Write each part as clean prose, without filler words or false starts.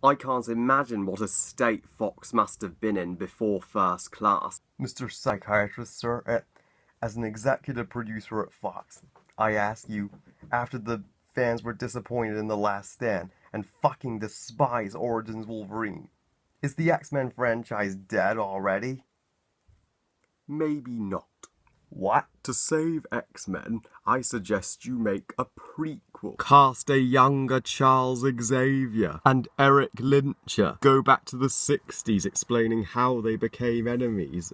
I can't imagine what a state Fox must have been in before First Class. Mr. Psychiatrist, sir, as an executive producer at Fox, I ask you, after the fans were disappointed in The Last Stand and fucking despise Origins Wolverine, is the X-Men franchise dead already? Maybe not. What? To save X-Men, I suggest you make a prequel. Cast a younger Charles Xavier and Eric Lyncher. Go back to the 60s explaining how they became enemies.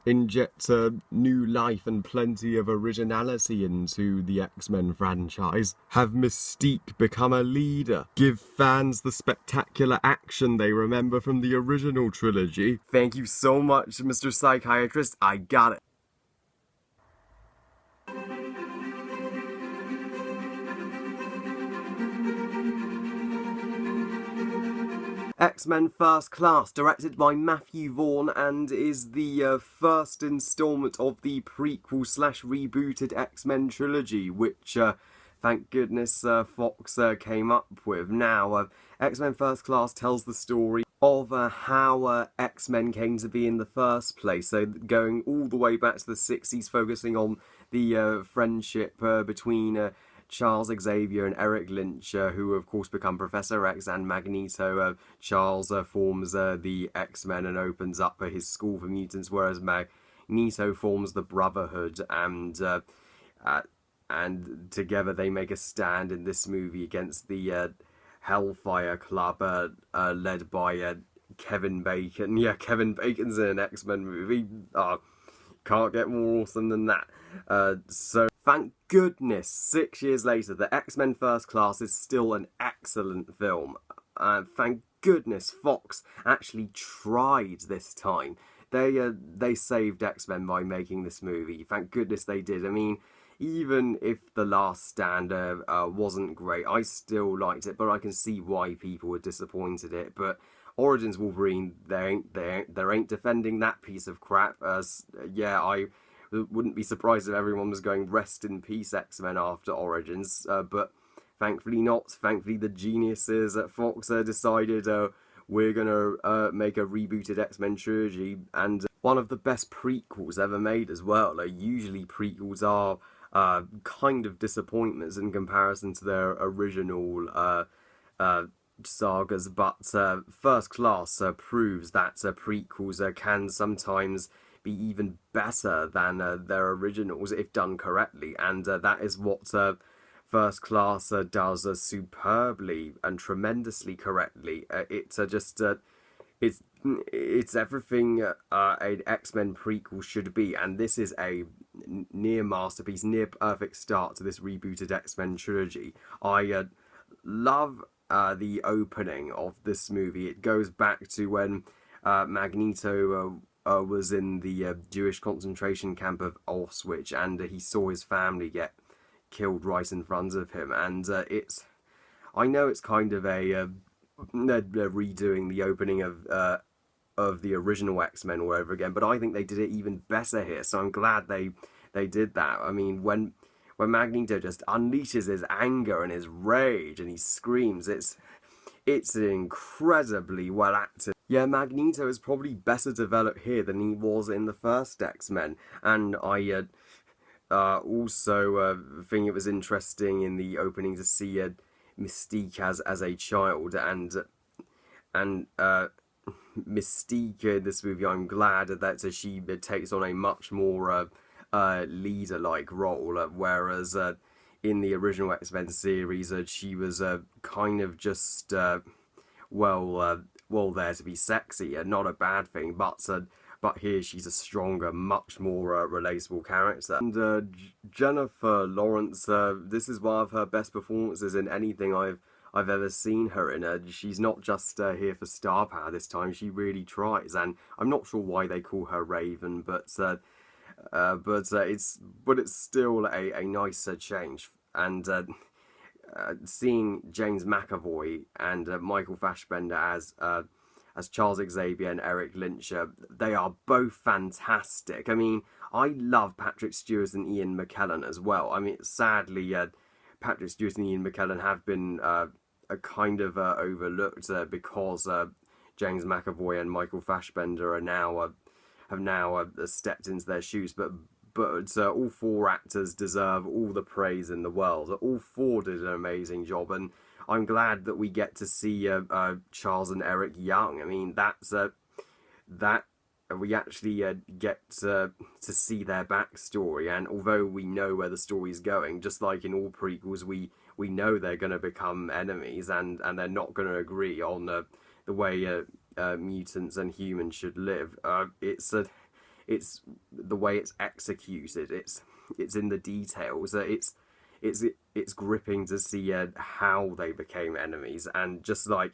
Inject new life and plenty of originality into the X-Men franchise. Have Mystique become a leader. Give fans the spectacular action they remember from the original trilogy. Thank you so much, Mr. Psychiatrist. I got it. X-Men First Class, directed by Matthew Vaughn, and is the first installment of the prequel/rebooted X-Men trilogy, which, thank goodness, Fox came up with. Now, X-Men First Class tells the story of how X-Men came to be in the first place, so going all the way back to the 60s, focusing on the friendship between Charles Xavier and Eric Lyncher, who of course become Professor X and Magneto. Charles forms the X-Men and opens up his school for mutants, whereas Magneto forms the Brotherhood, and together they make a stand in this movie against the Hellfire Club, led by Kevin Bacon. Yeah, Kevin Bacon's in an X-Men movie. Can't get more awesome than that. So, thank goodness, 6 years later, the X-Men First Class is still an excellent film. Thank goodness Fox actually tried this time. They saved X-Men by making this movie. Thank goodness they did. I mean, even if The Last Stand wasn't great, I still liked it, but I can see why people were disappointed in it. But Origins Wolverine, they ain't defending that piece of crap. Yeah, I wouldn't be surprised if everyone was going rest in peace X-Men after Origins, but thankfully not. Thankfully the geniuses at Fox decided we're gonna make a rebooted X-Men trilogy, and one of the best prequels ever made as well. Usually prequels are kind of disappointments in comparison to their original sagas, but First Class proves that prequels can sometimes be even better than their originals if done correctly, and that is what First Class does superbly and tremendously correctly. It's everything an X-Men prequel should be, and this is a near masterpiece, near perfect start to this rebooted X-Men trilogy. I love the opening of this movie. It goes back to when Magneto was in the Jewish concentration camp of Auschwitz, and he saw his family get killed right in front of him. And I know it's kind of a redoing the opening of the original X-Men all over again, but I think they did it even better here. So I'm glad they did that. I mean, when Magneto just unleashes his anger and his rage and he screams, it's incredibly well acted. Yeah, Magneto is probably better developed here than he was in the first X-Men, and I also think it was interesting in the opening to see Mystique as a child, and Mystique in this movie, I'm glad that she takes on a much more leader-like role, whereas in the original X-Men series she was kind of just there to be sexy, and not a bad thing, but here she's a stronger, much more relatable character. And Jennifer Lawrence, this is one of her best performances in anything I've ever seen her in. She's not just here for star power this time, she really tries, and I'm not sure why they call her Raven, but it's still a nice change. And seeing James McAvoy and Michael Fassbender as Charles Xavier and Eric Lyncher, they are both fantastic. I mean, I love Patrick Stewart and Ian McKellen as well. I mean, sadly, Patrick Stewart and Ian McKellen have been kind of overlooked because James McAvoy and Michael Fassbender are now have now stepped into their shoes, but all four actors deserve all the praise in the world. All four did an amazing job, and I'm glad that we get to see Charles and Eric young. I mean, that we actually get to see their backstory, and although we know where the story's going, just like in all prequels, we know they're going to become enemies, and they're not going to agree on the way mutants and humans should live. It's the way it's executed. It's in the details. It's gripping to see how they became enemies, and just like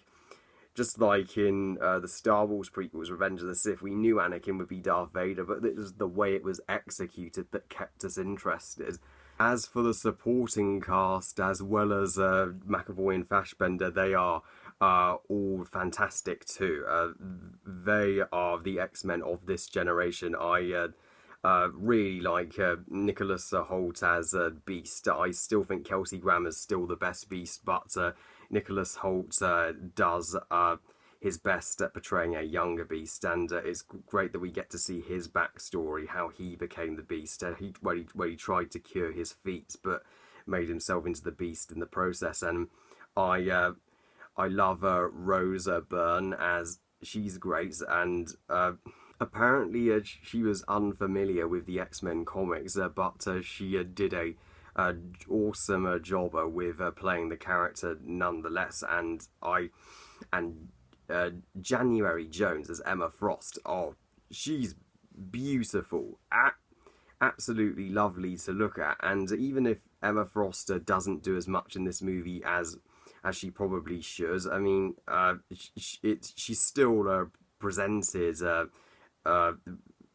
in the Star Wars prequels, Revenge of the Sith, we knew Anakin would be Darth Vader, but it was the way it was executed that kept us interested. As for the supporting cast, as well as McAvoy and Fassbender, they are all fantastic too. They are the X-Men of this generation. I really like Nicholas Hoult as Beast. I still think Kelsey Grammer's still the best Beast, but Nicholas Hoult does his best at portraying a younger Beast, and it's great that we get to see his backstory, how he became the Beast, where he tried to cure his feet, but made himself into the Beast in the process. And I love Rosa Byrne, as she's great, and apparently she was unfamiliar with the X-Men comics, but she did a awesome job with playing the character nonetheless. And January Jones as Emma Frost, oh, she's beautiful, absolutely lovely to look at. And even if Emma Frost doesn't do as much in this movie as she probably should, I mean, she's still presented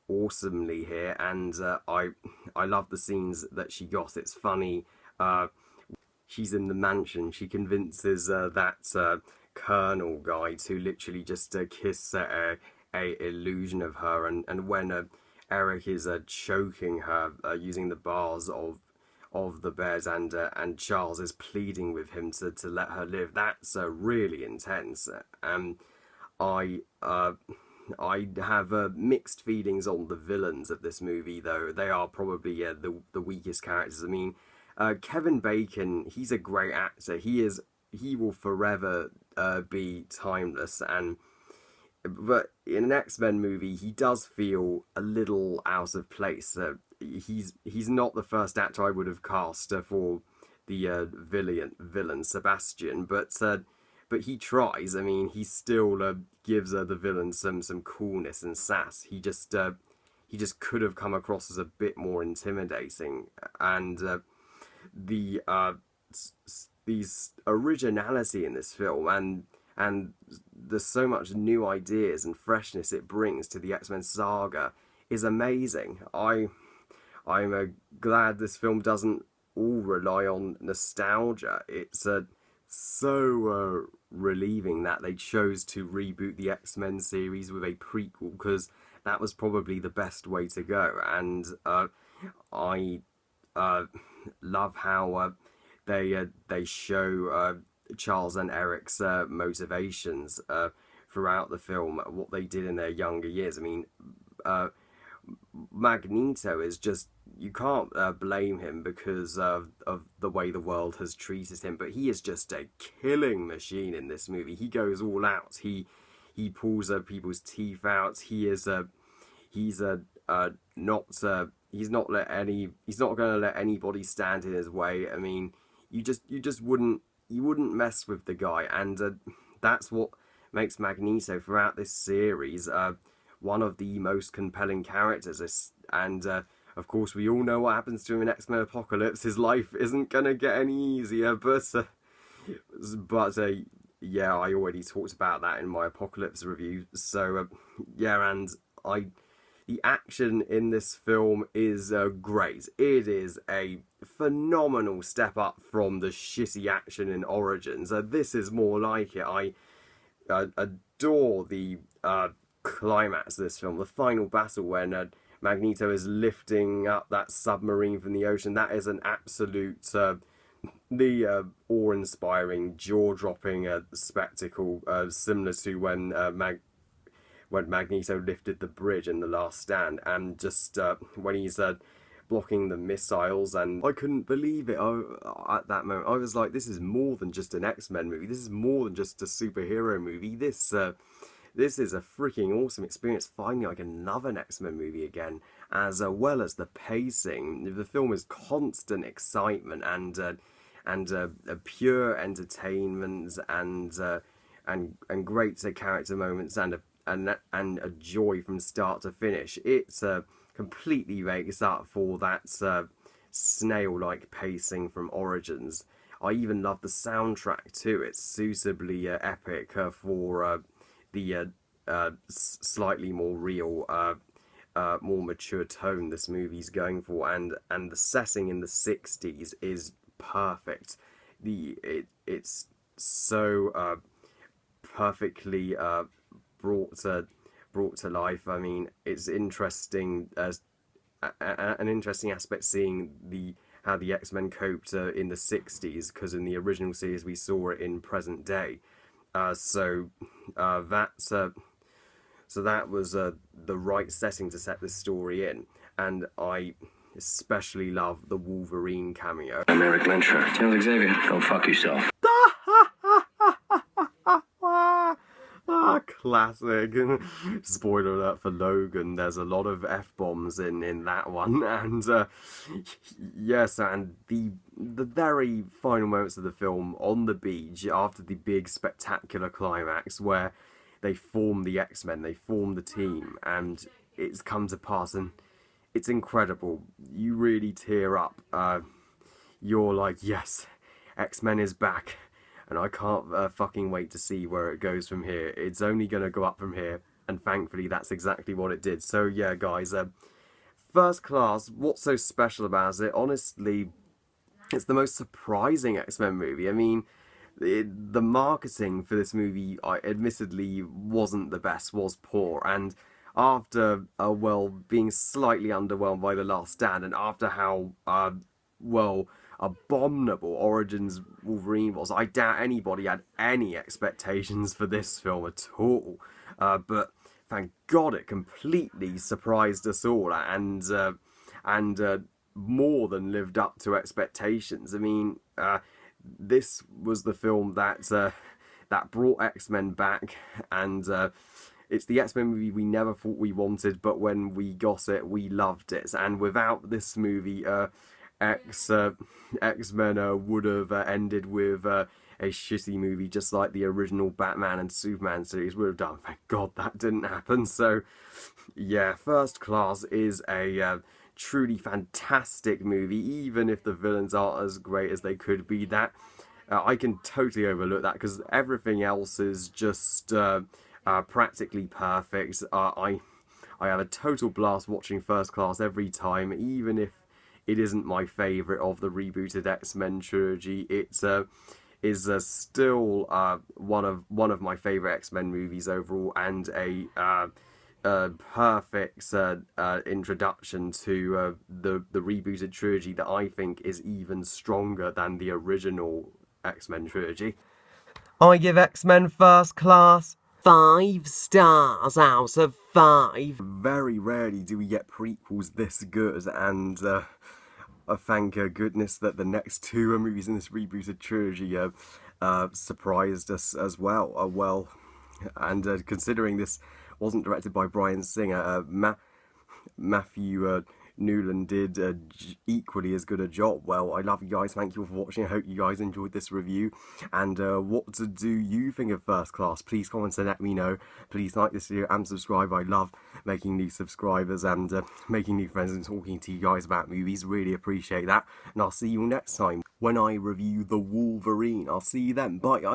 awesomely here, and I love the scenes that she got. It's funny. She's in the mansion. She convinces that Colonel guy to literally just kiss a illusion of her, and when Eric is choking her using the bars of the bed, and Charles is pleading with him to let her live. That's really intense. I have mixed feelings on the villains of this movie, though. They are probably the weakest characters. I mean, Kevin Bacon, he's a great actor. He will forever be timeless, but in an X-Men movie, he does feel a little out of place. He's not the first actor I would have cast for the villain Sebastian, but he tries. I mean, he still gives the villain some coolness and sass. He just could have come across as a bit more intimidating, and these originality in this film, and there's so much new ideas and freshness it brings to the X-Men saga is amazing. I'm glad this film doesn't all rely on nostalgia. It's so relieving that they chose to reboot the X-Men series with a prequel, because that was probably the best way to go. And I love how they show Charles and Eric's motivations throughout the film, what they did in their younger years. I mean, Magneto is just, you can't blame him because of the way the world has treated him, but he is just a killing machine in this movie. He goes all out. He pulls people's teeth out. He's not going to let anybody stand in his way. I mean, you wouldn't mess with the guy, and that's what makes Magneto throughout this series one of the most compelling characters. And of course, we all know what happens to him in X-Men Apocalypse. His life isn't gonna get any easier, but yeah, I already talked about that in my Apocalypse review. So yeah, and the action in this film is great. It is a phenomenal step up from the shitty action in Origins. This is more like it. I adore the climax of this film, the final battle when Magneto is lifting up that submarine from the ocean. That is an absolute awe-inspiring, jaw-dropping spectacle, similar to when Magneto lifted the bridge in The Last Stand, and just when he's blocking the missiles, and I couldn't believe it. At that moment, I was like, "This is more than just an X-Men movie. This is more than just a superhero movie. This is a freaking awesome experience. Finding like another X-Men movie again, as well as the pacing. The film is constant excitement and a pure entertainment and great character moments and a joy from start to finish. It's completely makes up for that snail-like pacing from Origins. I even love the soundtrack too. It's suitably epic for the slightly more real, more mature tone this movie's going for, and the setting in the 60s is perfect. It's so perfectly brought to life. I mean, it's interesting as an interesting aspect seeing how the X-Men coped in the 60s, because in the original series we saw it in present day. So that was the right setting to set this story in, and I especially love the Wolverine cameo. I'm Eric Lyncher. Tell Xavier, go fuck yourself. Classic. Spoiler alert for Logan, there's a lot of F-bombs in that one, and yes, and the very final moments of the film on the beach after the big spectacular climax where they form the X-Men, they form the team, and it's come to pass, and it's incredible. You really tear up. You're like, yes, X-Men is back, and I can't fucking wait to see where it goes from here. It's only going to go up from here, and thankfully that's exactly what it did. So yeah, guys, First Class, what's so special about it? Honestly, it's the most surprising X-Men movie. I mean, the marketing for this movie, admittedly, wasn't the best, was poor, and after, being slightly underwhelmed by The Last Stand, and after how, abominable Origins Wolverine was, I doubt anybody had any expectations for this film at all. But thank God it completely surprised us all, and more than lived up to expectations. I mean, this was the film that brought X-Men back, and it's the X-Men movie we never thought we wanted, but when we got it, we loved it. And without this movie, X-Men would have ended with a shitty movie, just like the original Batman and Superman series would have done. Thank God that didn't happen. So, yeah, First Class is a truly fantastic movie, even if the villains aren't as great as they could be. That I can totally overlook that, because everything else is just practically perfect. I have a total blast watching First Class every time, even if it isn't my favourite of the rebooted X-Men trilogy. It is still one of my favourite X-Men movies overall, and a perfect introduction to the rebooted trilogy that I think is even stronger than the original X-Men trilogy. I give X-Men First Class 5 stars out of 5. Very rarely do we get prequels this good, and thank goodness that the next two movies in this rebooted trilogy surprised us as well. And considering this wasn't directed by Bryan Singer, Matthew Newland did equally as good a job. Well, I love you guys. Thank you all for watching. I hope you guys enjoyed this review. And what do you think of First Class? Please comment and let me know. Please like this video and subscribe. I love making new subscribers and making new friends and talking to you guys about movies. Really appreciate that. And I'll see you next time when I review The Wolverine. I'll see you then. Bye, guys.